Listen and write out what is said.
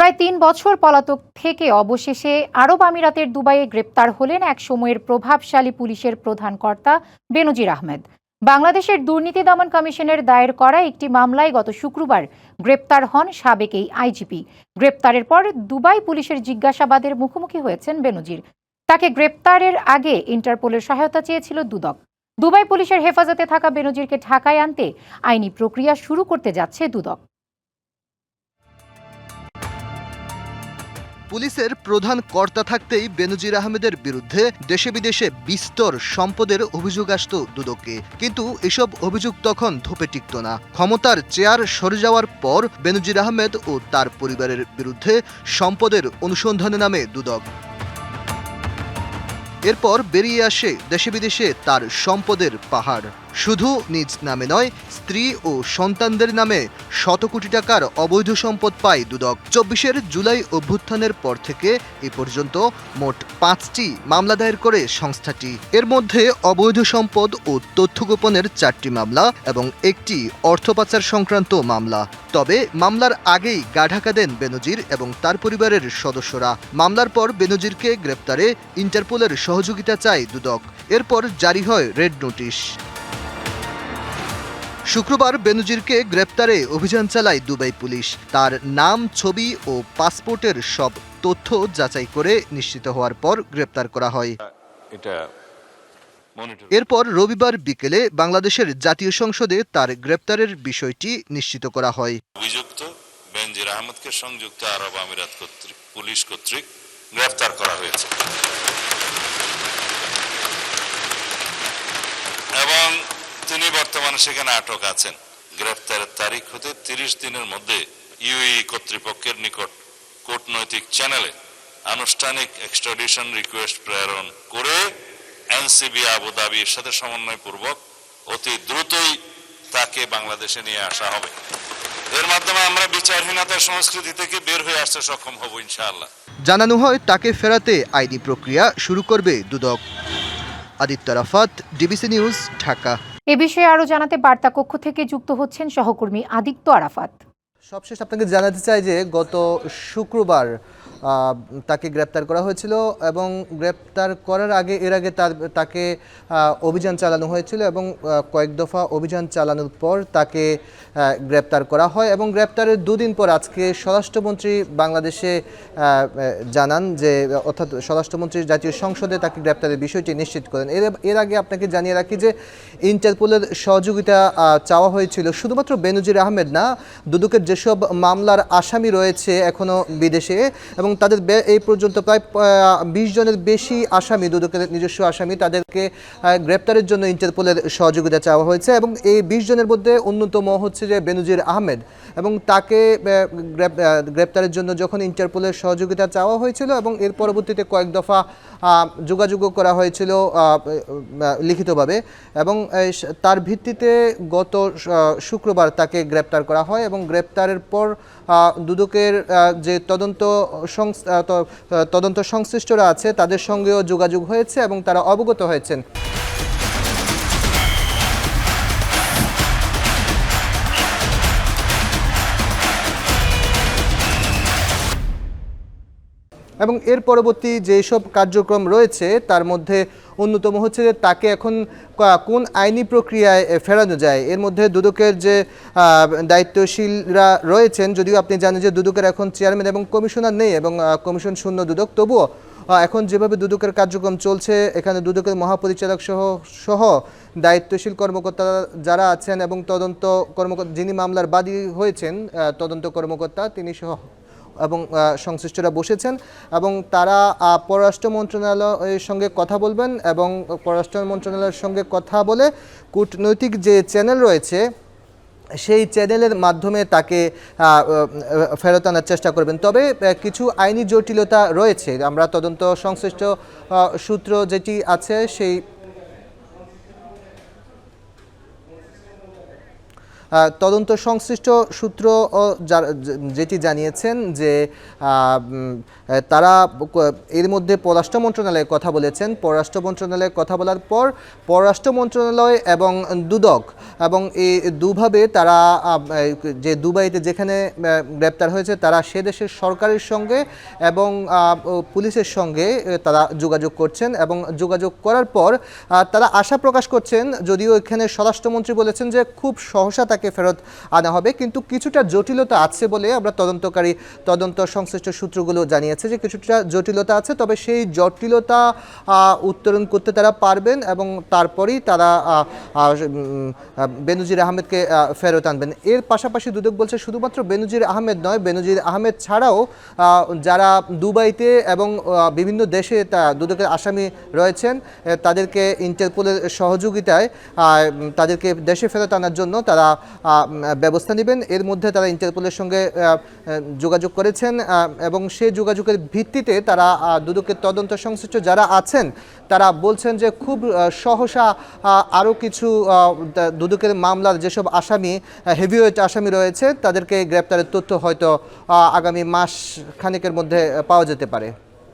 প্রায় ৩ বছর পলাতক থেকে অবশেষে আরব আমিরাতের দুবাইয়ে গ্রেপ্তার হলেন এক সময়ের প্রভাবশালী পুলিশের প্রধান কর্তা বেনজির আহমেদ। বাংলাদেশের দুর্নীতি দমন কমিশনের দায়ের করা একটি মামলায় গত শুক্রবার গ্রেপ্তার হন সাবেক এই আইজিপি। গ্রেপ্তারের পর দুবাই পুলিশের জিজ্ঞাসাবাদের মুখোমুখি হয়েছেন বেনজির। তাকে গ্রেপ্তারের আগে ইন্টারপোলের সহায়তা চেয়েছিল দুদক। দুবাই পুলিশের হেফাজতে থাকা বেনজিরকে ঢাকায় আনতে আইনি প্রক্রিয়া শুরু করতে যাচ্ছে দুদক। পুলিশের প্রধান কর্তা থাকতেই বেনজির আহমেদের বিরুদ্ধে দেশে বিদেশে বিস্তর সম্পদের অভিযোগ আসত দুদককে, কিন্তু এসব অভিযোগ তখন ধোপে টিকত না। ক্ষমতার চেয়ার সরে যাওয়ার পর বেনজির আহমেদ ও তার পরিবারের বিরুদ্ধে সম্পদের অনুসন্ধানে নামে দুদক। এরপর বেরিয়ে আসে দেশে বিদেশে তার সম্পদের পাহাড়। শুধু নিজ নামে নয়, স্ত্রী ও সন্তানদের নামে শত কোটি টাকার অবৈধ সম্পদ পায় দুদক। ২৪ জুলাই অভ্যুত্থানের পর থেকে এ পর্যন্ত মোট ৫টি মামলা দায়ের করে সংস্থাটি। এর মধ্যে অবৈধ সম্পদ ও তথ্য গোপনের ৪টি মামলা এবং একটি অর্থ পাচার সংক্রান্ত মামলা। তবে মামলার আগেই গা ঢাকা দেন বেনজির এবং তার পরিবারের সদস্যরা। মামলার পর বেনজিরকে গ্রেপ্তারে ইন্টারপোলের সহযোগিতা চায় দুদক। এরপর জারি হয় রেড নোটিশ। শুক্রবার বেনজিরকে গ্রেপ্তারে অভিযান চালায় দুবাই পুলিশ। তার নাম, ছবি ও পাসপোর্টের সব তথ্য যাচাই করে নিশ্চিত হওয়ার পর গ্রেপ্তার করা হয়। এরপর রবিবার বিকেলে বাংলাদেশের জাতীয় সংসদে তার গ্রেপ্তারের বিষয়টি নিশ্চিত করা হয়। অভিযুক্ত বেনজির আহমেদকে সংযুক্ত আরব আমিরাত পুলিশ কর্তৃক গ্রেপ্তার করা হয়েছে এবং তিনি বর্তমানে সেখানে আটক আছেন। গ্রেপ্তারের তারিখ হতে ৩০ দিনের মধ্যে ইউএই কর্তৃপক্ষের নিকট কূটনৈতিক চ্যানেলে আনুষ্ঠানিক এক্সট্রাডিশন রিকোয়েস্ট প্রেরণ করে এনসিবি আবুধাবির সাথে সমন্বয়পূর্বক অতি দ্রুতই তাকে বাংলাদেশে নিয়ে আসা হবে। এর মাধ্যমে আমরা বিচারহীনতার সংস্কৃতি থেকে বের হয়ে আসতে সক্ষম হব ইনশাআল্লাহ। জানানো হয় তাকে ফেরাতে আইনি প্রক্রিয়া শুরু করবে দুদক। Aditya Rafat, DBC news, Dhaka. এ বিষয়ে আরও জানাতে বার্তা কক্ষ থেকে যুক্ত হচ্ছেন সহকর্মী আদিত্য আরাফাত। সবশেষ আপনাকে জানাতে চাই যে গত শুক্রবার তাকে গ্রেপ্তার করা হয়েছিল এবং গ্রেপ্তার করার আগে তাকে অভিযান চালানো হয়েছিল এবং কয়েক দফা অভিযান চালানোর পর তাকে গ্রেপ্তার করা হয় এবং গ্রেপ্তারের দুদিন পর আজকে স্বরাষ্ট্রমন্ত্রী বাংলাদেশে জানান যে, অর্থাৎ স্বরাষ্ট্রমন্ত্রী জাতীয় সংসদে তাকে গ্রেপ্তারের বিষয়টি নিশ্চিত করেন। এর আগে আপনাকে জানিয়ে রাখি যে ইন্টারপোলের সহযোগিতা চাওয়া হয়েছিল শুধুমাত্র বেনজির আহমেদ না, দুদকের যেসব মামলার আসামি রয়েছে এখনও বিদেশে এবং তাদের এই পর্যন্ত প্রায় ২০ জনের বেশি আসামি, দুদকের নিজস্ব আসামি, তাদেরকে গ্রেপ্তারের জন্য ইন্টারপোলের সহযোগিতা চাওয়া হয়েছে এবং এই ২০ জনের মধ্যে অন্যতম হচ্ছে যে বেনজির আহমেদ এবং তাকে গ্রেপ্তারের জন্য যখন ইন্টারপোলের সহযোগিতা চাওয়া হয়েছিল এবং এর পরবর্তীতে কয়েক দফা যোগাযোগও করা হয়েছিল লিখিতভাবে এবং তার ভিত্তিতে গত শুক্রবার তাকে গ্রেপ্তার করা হয় এবং গ্রেপ্তারের পর দুদকের যে তদন্ত সংশ্লিষ্টরা আছে তাদের সঙ্গেও যোগাযোগ হয়েছে এবং তারা অবগত হয়েছেন। এবং এর পরবর্তী যেসব কার্যক্রম রয়েছে তার মধ্যে অন্যতম হচ্ছে যে তাকে এখন কোন আইনি প্রক্রিয়ায় ফেরানো যায়। এর মধ্যে দুদকের যে দায়িত্বশীলরা রয়েছেন, যদিও আপনি জানেন যে দুদকের এখন চেয়ারম্যান এবং কমিশনার নেই এবং কমিশন শূন্য দুদক, তবুও এখন যেভাবে দুদকের কার্যক্রম চলছে এখানে দুদকের মহাপরিচালক সহ দায়িত্বশীল কর্মকর্তা যারা আছেন এবং তদন্ত কর্মকর্তা যিনি মামলার বাদী হয়েছেন তদন্ত কর্মকর্তা তিনি সহ এবং সংশ্লিষ্টরা বসেছেন এবং তারা পররাষ্ট্র মন্ত্রণালয়ের সঙ্গে কথা বলবেন এবং পররাষ্ট্র মন্ত্রণালয়ের সঙ্গে কথা বলে কূটনৈতিক যে চ্যানেল রয়েছে সেই চ্যানেলের মাধ্যমে তাকে ফেরত আনার চেষ্টা করবেন। তবে কিছু আইনি জটিলতা রয়েছে, আমরা তদন্ত সংশ্লিষ্ট সূত্র যেটি আছে তদন্ত সংশ্লিষ্ট সূত্র যেটি জানিয়েছেন যে তারা এর মধ্যে পররাষ্ট্র মন্ত্রণালয়ে কথা বলেছেন। পররাষ্ট্র মন্ত্রণালয়ে কথা বলার পর পররাষ্ট্র মন্ত্রণালয় এবং দুদক এবং এই দুভাবে তারা যে দুবাইতে যেখানে গ্রেপ্তার হয়েছে তারা সে দেশের সরকারের সঙ্গে এবং পুলিশের সঙ্গে তারা যোগাযোগ করছেন এবং যোগাযোগ করার পর তারা আশা প্রকাশ করছেন, যদিও এখানে স্বরাষ্ট্রমন্ত্রী বলেছেন যে খুব সহসা তাকে ফেরত আনা হবে, কিন্তু কিছুটা জটিলতা আছে বলে আমরা তদন্ত সংশ্লিষ্ট সূত্রগুলো জানিয়েছে যে কিছুটা জটিলতা আছে, তবে সেই জটিলতা উত্তরণ করতে তারা পারবেন এবং তারপরেই তারা বেনজির আহমেদকে ফেরত আনবেন। এর পাশাপাশি দুদক বলছে শুধুমাত্র বেনজির আহমেদ নয়, বেনজির আহমেদ ছাড়াও যারা দুবাইতে এবং বিভিন্ন দেশে দুদকের আসামি রয়েছেন তাদেরকে ইন্টারপোলের সহযোগিতায় তাদেরকে দেশে ফেরত আনার জন্য তারা ব্যবস্থা নেবেন। এর মধ্যে তারা ইন্টারপোলের সঙ্গে যোগাযোগ করেছেন এবং সেই যোগাযোগের ভিত্তিতে তারা দুদকের তদন্ত সংশ্লিষ্ট যারা আছেন তারা বলছেন যে খুব সহসা আরও কিছু দুদকের মামলার যেসব আসামি হেভিওয়েট আসামি রয়েছে তাদেরকে গ্রেপ্তারের তথ্য হয়তো আগামী মাস খানেকের মধ্যে পাওয়া যেতে পারে।